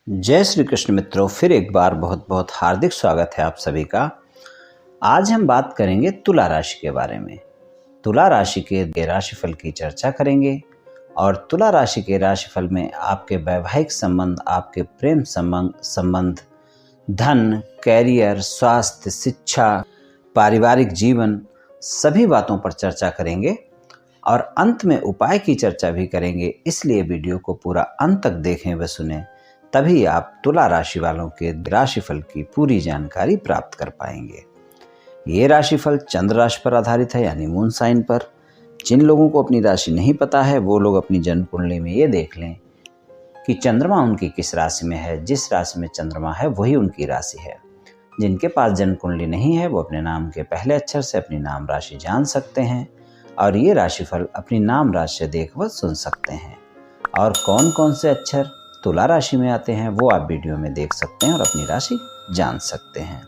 जय श्री कृष्ण मित्रों, फिर एक बार बहुत बहुत हार्दिक स्वागत है आप सभी का। आज हम बात करेंगे तुला राशि के बारे में। तुला राशि के राशिफल की चर्चा करेंगे और तुला राशि के राशिफल में आपके वैवाहिक संबंध, आपके प्रेम संबंध, धन, कैरियर, स्वास्थ्य, शिक्षा, पारिवारिक जीवन, सभी बातों पर चर्चा करेंगे और अंत में उपाय की चर्चा भी करेंगे। इसलिए वीडियो को पूरा अंत तक देखें व सुनें, तभी आप तुला राशि वालों के राशिफल की पूरी जानकारी प्राप्त कर पाएंगे। ये राशिफल चंद्र राशि पर आधारित है, यानी मून साइन पर। जिन लोगों को अपनी राशि नहीं पता है वो लोग अपनी जन्म कुंडली में ये देख लें कि चंद्रमा उनकी किस राशि में है। जिस राशि में चंद्रमा है वही उनकी राशि है। जिनके पास जन्म कुंडली नहीं है वो अपने नाम के पहले अक्षर से अपनी नाम राशि जान सकते हैं और ये राशिफल अपनी नाम राशि से देख व सुन सकते हैं। और कौन कौन से अक्षर तुला राशि में आते हैं वो आप वीडियो में देख सकते हैं और अपनी राशि जान सकते हैं।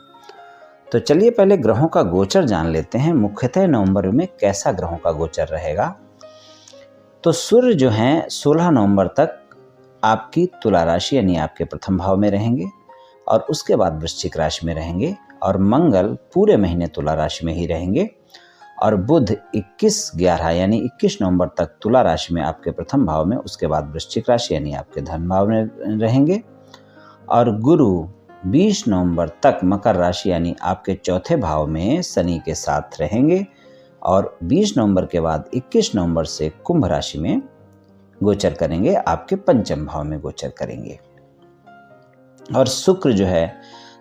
तो चलिए पहले ग्रहों का गोचर जान लेते हैं। मुख्यतः नवंबर में कैसा ग्रहों का गोचर रहेगा। तो सूर्य जो हैं 16 नवंबर तक आपकी तुला राशि यानी आपके प्रथम भाव में रहेंगे और उसके बाद वृश्चिक राशि में रहेंगे। और मंगल पूरे महीने तुला राशि में ही रहेंगे। और बुध 21/11 यानी 21 नवंबर तक तुला राशि में आपके प्रथम भाव में, उसके बाद वृश्चिक राशि यानी आपके धन भाव में रहेंगे। और गुरु 20 नवंबर तक मकर राशि यानी आपके चौथे भाव में शनि के साथ रहेंगे। और 20 नवंबर के बाद 21 नवंबर से कुंभ राशि में गोचर करेंगे, आपके पंचम भाव में गोचर करेंगे। और शुक्र जो है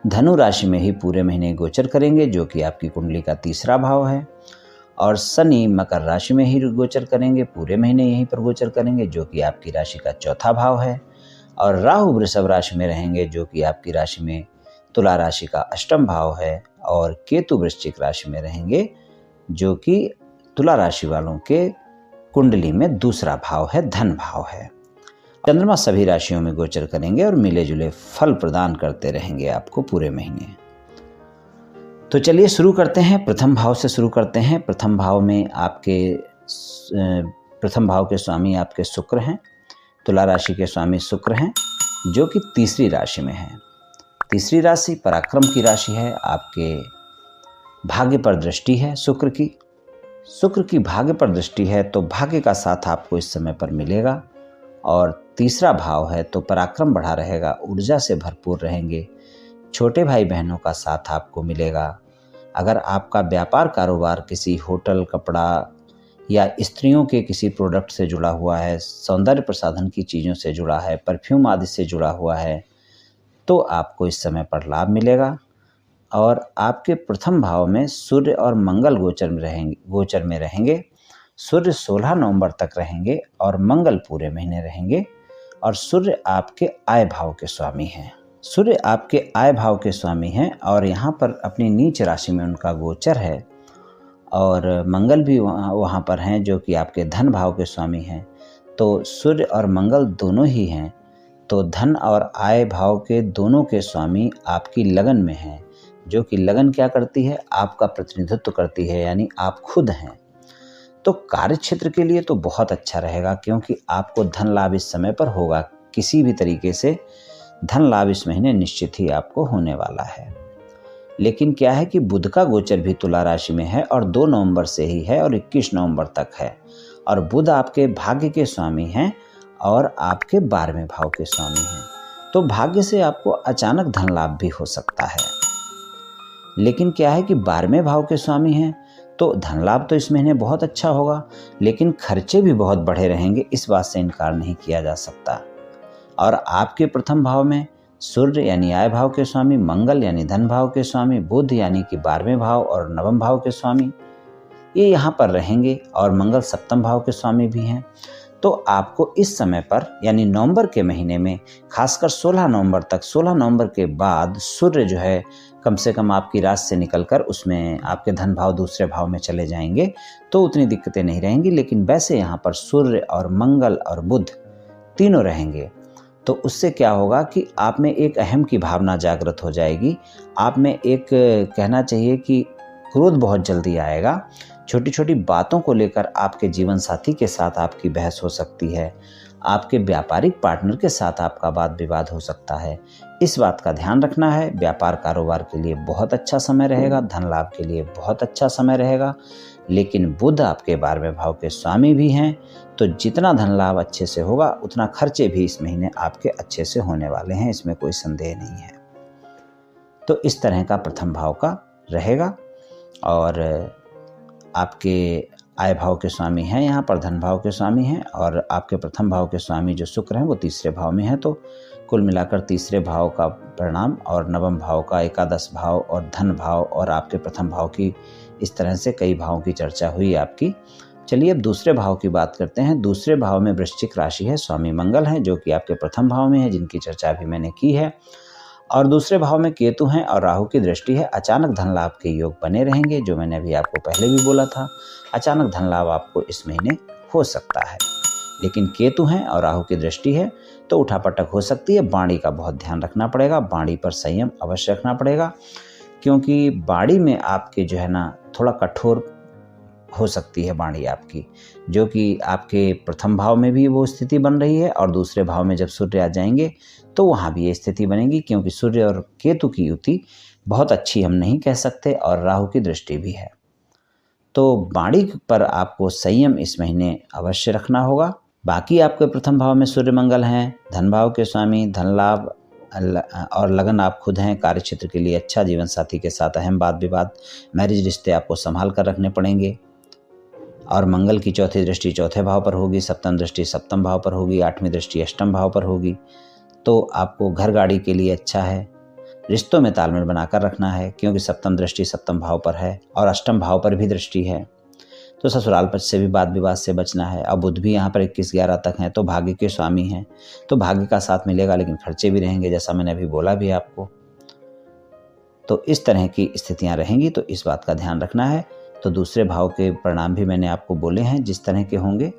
धनु राशि में ही पूरे महीने गोचर करेंगे, जो कि आपकी कुंडली का तीसरा भाव है। और शनि मकर राशि में ही गोचर करेंगे, पूरे महीने यहीं पर गोचर करेंगे, जो कि आपकी राशि का चौथा भाव है। और राहु वृषभ राशि में रहेंगे, जो कि आपकी राशि में तुला राशि का अष्टम भाव है। और केतु वृश्चिक राशि में रहेंगे, जो कि तुला राशि वालों के कुंडली में दूसरा भाव है, धन भाव है। चंद्रमा सभी राशियों में गोचर करेंगे और मिले जुले फल प्रदान करते रहेंगे आपको पूरे महीने। तो चलिए शुरू करते हैं, प्रथम भाव से शुरू करते हैं। प्रथम भाव में आपके प्रथम भाव के स्वामी आपके शुक्र हैं। तुला राशि के स्वामी शुक्र हैं, जो कि तीसरी राशि में है। तीसरी राशि पराक्रम की राशि है, आपके भाग्य पर दृष्टि है शुक्र की। शुक्र की भाग्य पर दृष्टि है तो भाग्य का साथ आपको इस समय पर मिलेगा। और तीसरा भाव है तो पराक्रम बढ़ा रहेगा, ऊर्जा से भरपूर रहेंगे। छोटे भाई बहनों का साथ आपको मिलेगा। अगर आपका व्यापार कारोबार किसी होटल, कपड़ा या स्त्रियों के किसी प्रोडक्ट से जुड़ा हुआ है, सौंदर्य प्रसाधन की चीज़ों से जुड़ा है, परफ्यूम आदि से जुड़ा हुआ है, तो आपको इस समय पर लाभ मिलेगा। और आपके प्रथम भाव में सूर्य और मंगल गोचर में रहेंगे। सूर्य 16 नवंबर तक रहेंगे और मंगल पूरे महीने रहेंगे। और सूर्य आपके आय भाव के स्वामी हैं। सूर्य आपके आय भाव के स्वामी हैं और यहाँ पर अपनी नीच राशि में उनका गोचर है। और मंगल भी वहाँ पर हैं, जो कि आपके धन भाव के स्वामी हैं। तो सूर्य और मंगल दोनों ही हैं, तो धन और आय भाव के दोनों के स्वामी आपकी लगन में हैं, जो कि लगन क्या करती है, आपका प्रतिनिधित्व करती है, यानी आप खुद हैं। तो कार्य क्षेत्र के लिए तो बहुत अच्छा रहेगा, क्योंकि आपको धन लाभ इस समय पर होगा। किसी भी तरीके से धन लाभ इस महीने निश्चित ही आपको होने वाला है। लेकिन क्या है कि बुध का गोचर भी तुला राशि में है और 2 नवंबर से ही है और 21 नवंबर तक है। और बुध आपके भाग्य के स्वामी हैं और आपके 12वें भाव के स्वामी हैं। तो भाग्य से आपको अचानक धन लाभ भी हो सकता है। लेकिन क्या है कि 12वें भाव के स्वामी हैं, तो धन लाभ तो इस महीने बहुत अच्छा होगा, लेकिन खर्चे भी बहुत बढ़े रहेंगे, इस बात से इनकार नहीं किया जा सकता। और आपके प्रथम भाव में सूर्य यानी आय भाव के स्वामी, मंगल यानी धन भाव के स्वामी, बुध यानी कि 12वें भाव और नवम भाव के स्वामी, ये यहाँ पर रहेंगे। और मंगल सप्तम भाव के स्वामी भी हैं। तो आपको इस समय पर यानी नवंबर के महीने में, खासकर 16 नवंबर तक, 16 नवंबर के बाद सूर्य जो है कम से कम आपकी राशि से निकलकर उसमें आपके धन भाव दूसरे भाव में चले जाएंगे, तो उतनी दिक्कतें नहीं रहेंगी। लेकिन वैसे यहाँ पर सूर्य और मंगल और बुध तीनों रहेंगे, तो उससे क्या होगा कि आप में एक अहम की भावना जागृत हो जाएगी। आप में एक कहना चाहिए कि क्रोध बहुत जल्दी आएगा। छोटी छोटी बातों को लेकर आपके जीवन साथी के साथ आपकी बहस हो सकती है। आपके व्यापारिक पार्टनर के साथ आपका वाद विवाद हो सकता है। इस बात का ध्यान रखना है। व्यापार कारोबार के लिए बहुत अच्छा समय रहेगा, धन लाभ के लिए बहुत अच्छा समय रहेगा। लेकिन बुध आपके 12वें भाव के स्वामी भी हैं, तो जितना धन लाभ अच्छे से होगा उतना खर्चे भी इस महीने आपके अच्छे से होने वाले हैं, इसमें कोई संदेह नहीं है। तो इस तरह का प्रथम भाव का रहेगा। और आपके आय भाव के स्वामी हैं, यहाँ पर धन भाव के स्वामी हैं, और आपके प्रथम भाव के स्वामी जो शुक्र हैं वो तीसरे भाव में हैं। तो कुल मिलाकर तीसरे भाव का परिणाम और नवम भाव का, एकादश भाव और धन भाव और आपके प्रथम भाव की, इस तरह से कई भावों की चर्चा हुई आपकी। चलिए अब दूसरे भाव की बात करते हैं। दूसरे भाव में वृश्चिक राशि है, स्वामी मंगल हैं, जो कि आपके प्रथम भाव में है, जिनकी चर्चा भी मैंने की है। और दूसरे भाव में केतु हैं और राहु की दृष्टि है। अचानक धन लाभ के योग बने रहेंगे, जो मैंने अभी आपको पहले भी बोला था। अचानक धन लाभ आपको इस महीने हो सकता है, लेकिन केतु हैं और राहु की दृष्टि है तो उठापटक हो सकती है। वाणी का बहुत ध्यान रखना पड़ेगा, वाणी पर संयम अवश्य रखना पड़ेगा, क्योंकि वाणी में आपके जो है ना थोड़ा कठोर हो सकती है वाणी आपकी, जो कि आपके प्रथम भाव में भी वो स्थिति बन रही है और दूसरे भाव में जब सूर्य आ जाएंगे तो वहाँ भी ये स्थिति बनेगी, क्योंकि सूर्य और केतु की युति बहुत अच्छी हम नहीं कह सकते और राहु की दृष्टि भी है। तो वाणी पर आपको संयम इस महीने अवश्य रखना होगा। बाकी आपके प्रथम भाव में सूर्य मंगल हैं, धन भाव के स्वामी, धन लाभ और लगन आप खुद हैं। कार्य क्षेत्र के लिए अच्छा, जीवन साथी के साथ अहम वाद विवाद, मैरिज रिश्ते आपको संभाल कर रखने पड़ेंगे। और मंगल की चौथी दृष्टि चौथे भाव पर होगी, सप्तम दृष्टि सप्तम भाव पर होगी, आठवीं दृष्टि अष्टम भाव पर होगी। तो आपको घर गाड़ी के लिए अच्छा है। रिश्तों में तालमेल बनाकर रखना है, क्योंकि सप्तम दृष्टि सप्तम भाव पर है और अष्टम भाव पर भी दृष्टि है। तो ससुराल पक्ष से भी वाद विवाद से बचना है। अब बुध भी यहाँ पर 21/11 तक हैं, तो भाग्य के स्वामी हैं, तो भाग्य का साथ मिलेगा, लेकिन खर्चे भी रहेंगे, जैसा मैंने अभी बोला भी आपको। तो इस तरह की स्थितियाँ रहेंगी, तो इस बात का ध्यान रखना है। तो दूसरे भाव के परिणाम भी मैंने आपको बोले हैं जिस तरह के होंगे,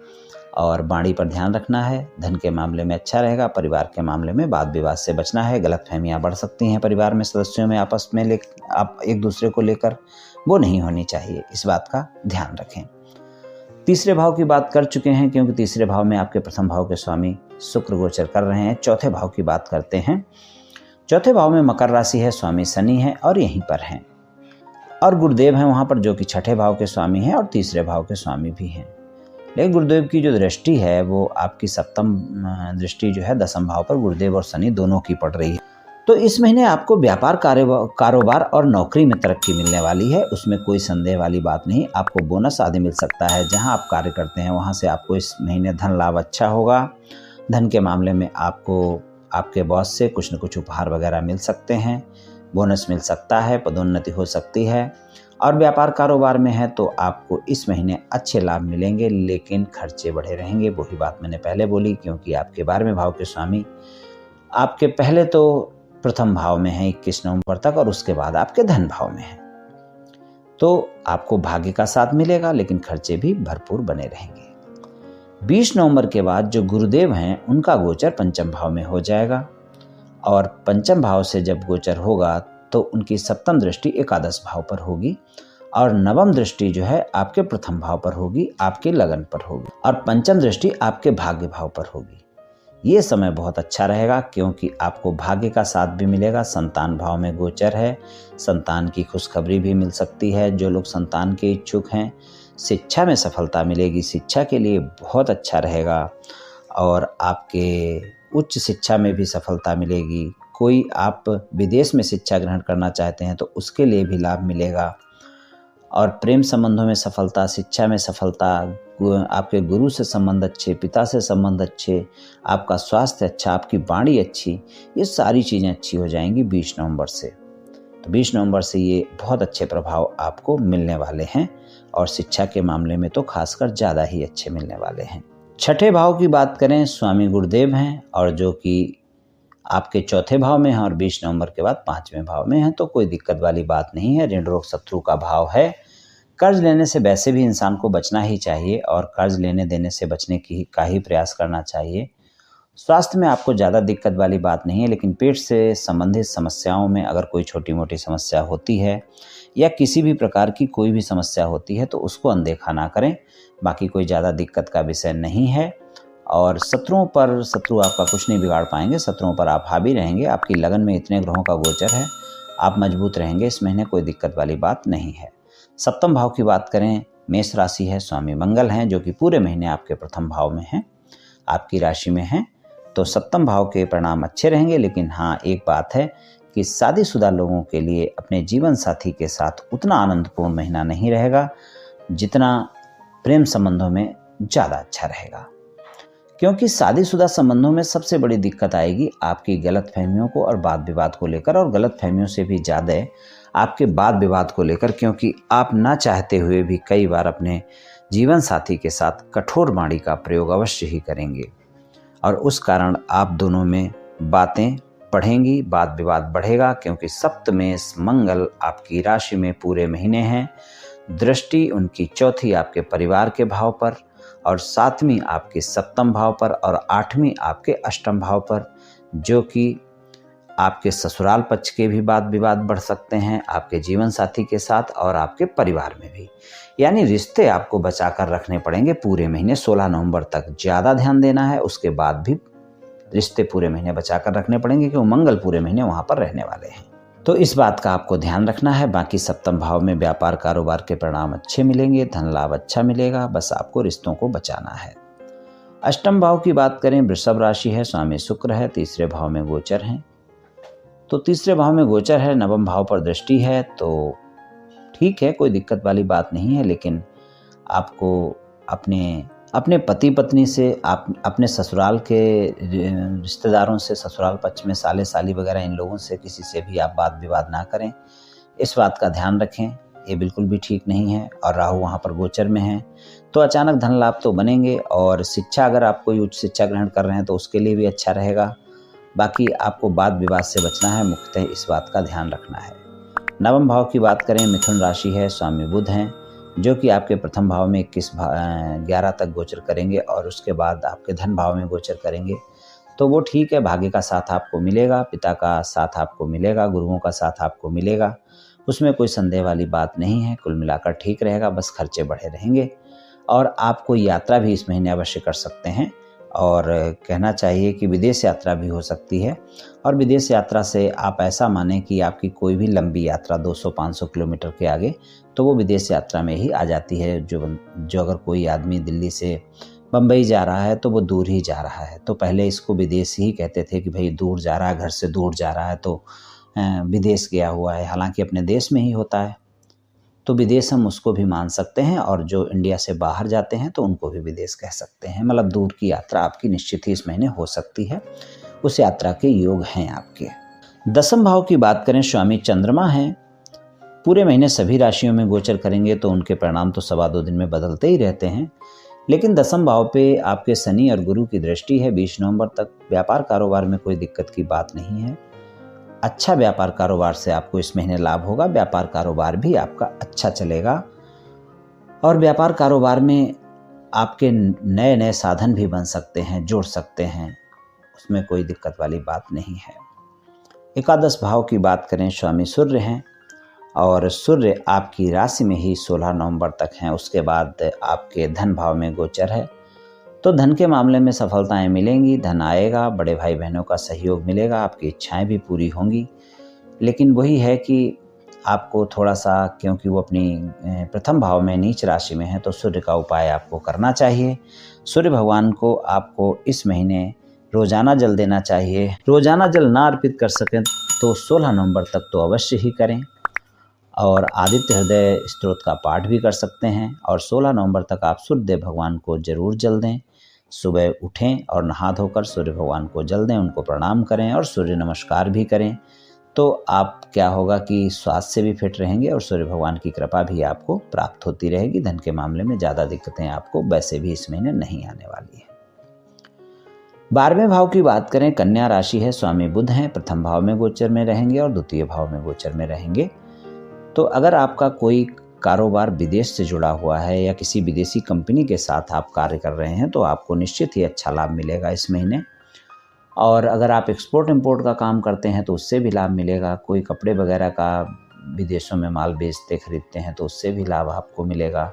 और वाणी पर ध्यान रखना है। धन के मामले में अच्छा रहेगा, परिवार के मामले में वाद विवाद से बचना है। गलतफहमियां बढ़ सकती हैं परिवार में सदस्यों में आपस में आप एक दूसरे को लेकर, वो नहीं होनी चाहिए, इस बात का ध्यान रखें। तीसरे भाव की बात कर चुके हैं, क्योंकि तीसरे भाव में आपके प्रथम भाव के स्वामी शुक्र गोचर कर रहे हैं। चौथे भाव की बात करते हैं। चौथे भाव में मकर राशि है, स्वामी शनि है और यहीं पर हैं, और गुरुदेव हैं वहाँ पर, जो कि छठे भाव के स्वामी हैं और तीसरे भाव के स्वामी भी हैं। लेकिन गुरुदेव की जो दृष्टि है वो आपकी सप्तम दृष्टि जो है दसम भाव पर गुरुदेव और शनि दोनों की पड़ रही है। तो इस महीने आपको व्यापार कारोबार और नौकरी में तरक्की मिलने वाली है, उसमें कोई संदेह वाली बात नहीं। आपको बोनस आदि मिल सकता है, जहां आप कार्य करते हैं वहां से आपको इस महीने धन लाभ अच्छा होगा। धन के मामले में आपको आपके बॉस से कुछ न कुछ उपहार वगैरह मिल सकते हैं, बोनस मिल सकता है, पदोन्नति हो सकती है। और व्यापार कारोबार में है तो आपको इस महीने अच्छे लाभ मिलेंगे, लेकिन खर्चे बढ़े रहेंगे। वही बात मैंने पहले बोली, क्योंकि आपके 12वें भाव के स्वामी आपके पहले तो प्रथम भाव में है 21 नवंबर तक, और उसके बाद आपके धन भाव में है। तो आपको भाग्य का साथ मिलेगा, लेकिन खर्चे भी भरपूर बने रहेंगे। 20 नवंबर के बाद जो गुरुदेव हैं उनका गोचर पंचम भाव में हो जाएगा, और पंचम भाव से जब गोचर होगा तो उनकी सप्तम दृष्टि एकादश भाव पर होगी, और नवम दृष्टि जो है आपके प्रथम भाव पर होगी, आपके लगन पर होगी, और पंचम दृष्टि आपके भाग्य भाव पर होगी। ये समय बहुत अच्छा रहेगा, क्योंकि आपको भाग्य का साथ भी मिलेगा। संतान भाव में गोचर है, संतान की खुशखबरी भी मिल सकती है। जो लोग संतान के इच्छुक हैं, शिक्षा में सफलता मिलेगी, शिक्षा के लिए बहुत अच्छा रहेगा, और आपके उच्च शिक्षा में भी सफलता मिलेगी। कोई आप विदेश में शिक्षा ग्रहण करना चाहते हैं तो उसके लिए भी लाभ मिलेगा, और प्रेम संबंधों में सफलता, शिक्षा में सफलता, आपके गुरु से संबंध अच्छे, पिता से संबंध अच्छे, आपका स्वास्थ्य अच्छा, आपकी वाणी अच्छी, ये सारी चीज़ें अच्छी हो जाएंगी 20 नवंबर से। तो 20 नवंबर से ये बहुत अच्छे प्रभाव आपको मिलने वाले हैं, और शिक्षा के मामले में तो खासकर ज़्यादा ही अच्छे मिलने वाले हैं। छठे भाव की बात करें, स्वामी गुरुदेव हैं, और जो कि आपके चौथे भाव में हैं, और 20 नवंबर के बाद 5वें भाव में हैं, तो कोई दिक्कत वाली बात नहीं है। ऋण रोग शत्रु का भाव है। कर्ज लेने से वैसे भी इंसान को बचना ही चाहिए, और कर्ज लेने देने से बचने का ही प्रयास करना चाहिए। स्वास्थ्य में आपको ज़्यादा दिक्कत वाली बात नहीं है, लेकिन पेट से संबंधित समस्याओं में अगर कोई छोटी मोटी समस्या होती है, या किसी भी प्रकार की कोई भी समस्या होती है, तो उसको अनदेखा ना करें। बाकी कोई ज़्यादा दिक्कत का विषय नहीं है, और शत्रु आपका कुछ नहीं बिगाड़ पाएंगे, शत्रुओं पर आप हावी रहेंगे। आपकी लगन में इतने ग्रहों का गोचर है, आप मजबूत रहेंगे इस महीने, कोई दिक्कत वाली बात नहीं है। सप्तम भाव की बात करें, मेष राशि है, स्वामी मंगल हैं जो कि पूरे महीने आपके प्रथम भाव में हैं, आपकी राशि में हैं। तो सप्तम भाव के परिणाम अच्छे रहेंगे। लेकिन हाँ, एक बात है कि शादीशुदा लोगों के लिए अपने जीवन साथी के साथ उतना आनंदपूर्ण महीना नहीं रहेगा जितना प्रेम संबंधों में ज़्यादा अच्छा रहेगा, क्योंकि शादीशुदा संबंधों में सबसे बड़ी दिक्कत आएगी आपकी गलतफहमियों को और वाद विवाद को लेकर, और गलतफहमियों से भी ज़्यादा आपके वाद विवाद को लेकर, क्योंकि आप ना चाहते हुए भी कई बार अपने जीवन साथी के साथ कठोर वाणी का प्रयोग अवश्य ही करेंगे और उस कारण आप दोनों में बातें बढ़ेंगी, वाद विवाद बढ़ेगा, क्योंकि सप्तमेश मंगल आपकी राशि में पूरे महीने हैं। दृष्टि उनकी चौथी आपके परिवार के भाव पर और सातवीं आपके सप्तम भाव पर और आठवीं आपके अष्टम भाव पर, जो कि आपके ससुराल पक्ष के भी वाद विवाद बढ़ सकते हैं, आपके जीवन साथी के साथ और आपके परिवार में भी। यानी रिश्ते आपको बचाकर रखने पड़ेंगे पूरे महीने, 16 नवंबर तक ज़्यादा ध्यान देना है। उसके बाद भी रिश्ते पूरे महीने बचाकर रखने पड़ेंगे क्योंकि मंगल पूरे महीने वहाँ पर रहने वाले हैं। तो इस बात का आपको ध्यान रखना है। बाकी सप्तम भाव में व्यापार कारोबार के परिणाम अच्छे मिलेंगे, धन लाभ अच्छा मिलेगा, बस आपको रिश्तों को बचाना है। अष्टम भाव की बात करें, वृषभ राशि है, स्वामी शुक्र है, तीसरे भाव में गोचर हैं। तो तीसरे भाव में गोचर है, नवम भाव पर दृष्टि है, तो ठीक है, कोई दिक्कत वाली बात नहीं है। लेकिन आपको अपने पति पत्नी से, आप अपने ससुराल के रिश्तेदारों से, ससुराल पक्ष में साले साली वगैरह, इन लोगों से किसी से भी आप वाद विवाद ना करें, इस बात का ध्यान रखें। ये बिल्कुल भी ठीक नहीं है। और राहु वहाँ पर गोचर में है, तो अचानक धन लाभ तो बनेंगे। और शिक्षा, अगर आप कोई उच्च शिक्षा ग्रहण कर रहे हैं तो उसके लिए भी अच्छा रहेगा। बाकी आपको वाद विवाद से बचना है, मुख्यतः इस बात का ध्यान रखना है। नवम भाव की बात करें, मिथुन राशि है, स्वामी बुध हैं जो कि आपके प्रथम भाव में 11 तक गोचर करेंगे और उसके बाद आपके धन भाव में गोचर करेंगे। तो वो ठीक है, भाग्य का साथ आपको मिलेगा, पिता का साथ आपको मिलेगा, गुरुओं का साथ आपको मिलेगा, उसमें कोई संदेह वाली बात नहीं है। कुल मिलाकर ठीक रहेगा, बस खर्चे बढ़े रहेंगे। और आप कोई यात्रा भी इस महीने अवश्य कर सकते हैं, और कहना चाहिए कि विदेश यात्रा भी हो सकती है। और विदेश यात्रा से आप ऐसा माने कि आपकी कोई भी लंबी यात्रा 200-500 किलोमीटर के आगे, तो वो विदेश यात्रा में ही आ जाती है। जो अगर कोई आदमी दिल्ली से बम्बई जा रहा है तो वो दूर ही जा रहा है। तो पहले इसको विदेश ही कहते थे कि भाई दूर जा रहा है, घर से दूर जा रहा है तो विदेश गया हुआ है, हालांकि अपने देश में ही होता है। तो विदेश हम उसको भी मान सकते हैं, और जो इंडिया से बाहर जाते हैं तो उनको भी विदेश कह सकते हैं। मतलब दूर की यात्रा आपकी निश्चित ही इस महीने हो सकती है, उस यात्रा के योग हैं आपके। दसम भाव की बात करें, स्वामी चंद्रमा हैं, पूरे महीने सभी राशियों में गोचर करेंगे, तो उनके परिणाम तो 2.25 दिन में बदलते ही रहते हैं। लेकिन दसम भाव पे आपके शनि और गुरु की दृष्टि है 20 नवंबर तक। व्यापार कारोबार में कोई दिक्कत की बात नहीं है, अच्छा व्यापार कारोबार से आपको इस महीने लाभ होगा, व्यापार कारोबार भी आपका अच्छा चलेगा। और व्यापार कारोबार में आपके नए नए साधन भी बन सकते हैं, जोड़ सकते हैं, उसमें कोई दिक्कत वाली बात नहीं है। एकादश भाव की बात करें, स्वामी सूर्य हैं, और सूर्य आपकी राशि में ही 16 नवंबर तक हैं। उसके बाद आपके धन भाव में गोचर है, तो धन के मामले में सफलताएं मिलेंगी, धन आएगा, बड़े भाई बहनों का सहयोग मिलेगा, आपकी इच्छाएं भी पूरी होंगी। लेकिन वही है कि आपको थोड़ा सा, क्योंकि वो अपनी प्रथम भाव में नीच राशि में है, तो सूर्य का उपाय आपको करना चाहिए। सूर्य भगवान को आपको इस महीने रोजाना जल देना चाहिए। रोजाना जल ना अर्पित कर सकें तो 16 नवंबर तक तो अवश्य ही करें, और आदित्य हृदय स्तोत्र का पाठ भी कर सकते हैं। और 16 नवंबर तक आप सूर्यदेव भगवान को जरूर जल दें। सुबह उठें और नहा धोकर सूर्य भगवान को जल दें, उनको प्रणाम करें और सूर्य नमस्कार भी करें। तो आप क्या होगा कि स्वास्थ्य से भी फिट रहेंगे और सूर्य भगवान की कृपा भी आपको प्राप्त होती रहेगी। धन के मामले में ज़्यादा दिक्कतें आपको वैसे भी इस महीने नहीं आने वाली है। 12वें भाव की बात करें, कन्या राशि है, स्वामी बुध हैं, प्रथम भाव में गोचर में रहेंगे और द्वितीय भाव में गोचर में रहेंगे। तो अगर आपका कोई कारोबार विदेश से जुड़ा हुआ है या किसी विदेशी कंपनी के साथ आप कार्य कर रहे हैं, तो आपको निश्चित ही अच्छा लाभ मिलेगा इस महीने। और अगर आप एक्सपोर्ट इंपोर्ट का काम करते हैं तो उससे भी लाभ मिलेगा। कोई कपड़े वगैरह का विदेशों में माल बेचते खरीदते हैं तो उससे भी लाभ आपको मिलेगा।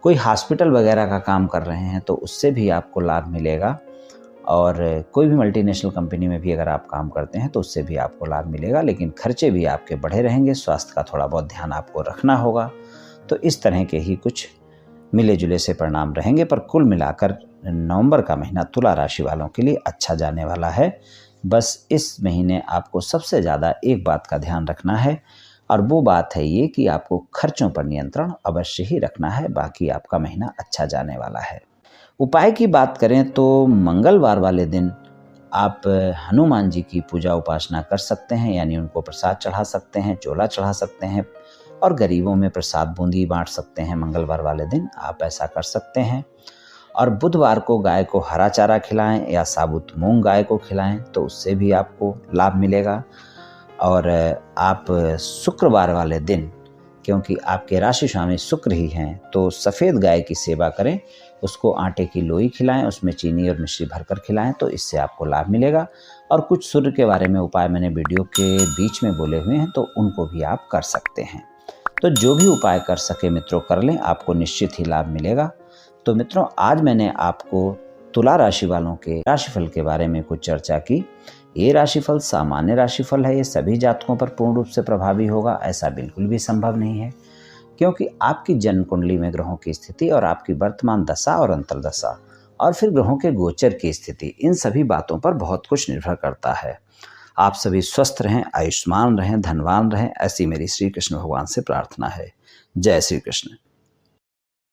कोई हॉस्पिटल वगैरह का काम कर रहे हैं तो उससे भी आपको लाभ मिलेगा, और कोई भी मल्टीनेशनल कंपनी में भी अगर आप काम करते हैं तो उससे भी आपको लाभ मिलेगा, लेकिन खर्चे भी आपके बढ़े रहेंगे, स्वास्थ्य का थोड़ा बहुत ध्यान आपको रखना होगा। तो इस तरह के ही कुछ मिले जुले से परिणाम रहेंगे, पर कुल मिलाकर नवंबर का महीना तुला राशि वालों के लिए अच्छा जाने वाला है। बस इस महीने आपको सबसे ज़्यादा एक बात का ध्यान रखना है, और वो बात है ये कि आपको खर्चों पर नियंत्रण अवश्य ही रखना है। बाकी आपका महीना अच्छा जाने वाला है। उपाय की बात करें तो मंगलवार वाले दिन आप हनुमान जी की पूजा उपासना कर सकते हैं, यानी उनको प्रसाद चढ़ा सकते हैं, चोला चढ़ा सकते हैं, और गरीबों में प्रसाद बूंदी बांट सकते हैं। मंगलवार वाले दिन आप ऐसा कर सकते हैं। और बुधवार को गाय को हरा चारा खिलाएं या साबुत मूंग गाय को खिलाएं, तो उससे भी आपको लाभ मिलेगा। और आप शुक्रवार वाले दिन, क्योंकि आपके राशि स्वामी शुक्र ही हैं, तो सफ़ेद गाय की सेवा करें, उसको आटे की लोई खिलाएं, उसमें चीनी और मिश्री भरकर खिलाएं, तो इससे आपको लाभ मिलेगा। और कुछ सूर्य के बारे में उपाय मैंने वीडियो के बीच में बोले हुए हैं, तो उनको भी आप कर सकते हैं। तो जो भी उपाय कर सके मित्रों कर लें, आपको निश्चित ही लाभ मिलेगा। तो मित्रों, आज मैंने आपको तुला राशि वालों के राशिफल के बारे में कुछ चर्चा की। ये राशिफल सामान्य राशिफल है, ये सभी जातकों पर पूर्ण रूप से प्रभावी होगा ऐसा बिल्कुल भी संभव नहीं है, क्योंकि आपकी जन्म कुंडली में ग्रहों की स्थिति और आपकी वर्तमान दशा और अंतर्दशा और फिर ग्रहों के गोचर की स्थिति, इन सभी बातों पर बहुत कुछ निर्भर करता है। आप सभी स्वस्थ रहें, आयुष्मान रहें, धनवान रहें, ऐसी मेरी श्री कृष्ण भगवान से प्रार्थना है। जय श्री कृष्ण।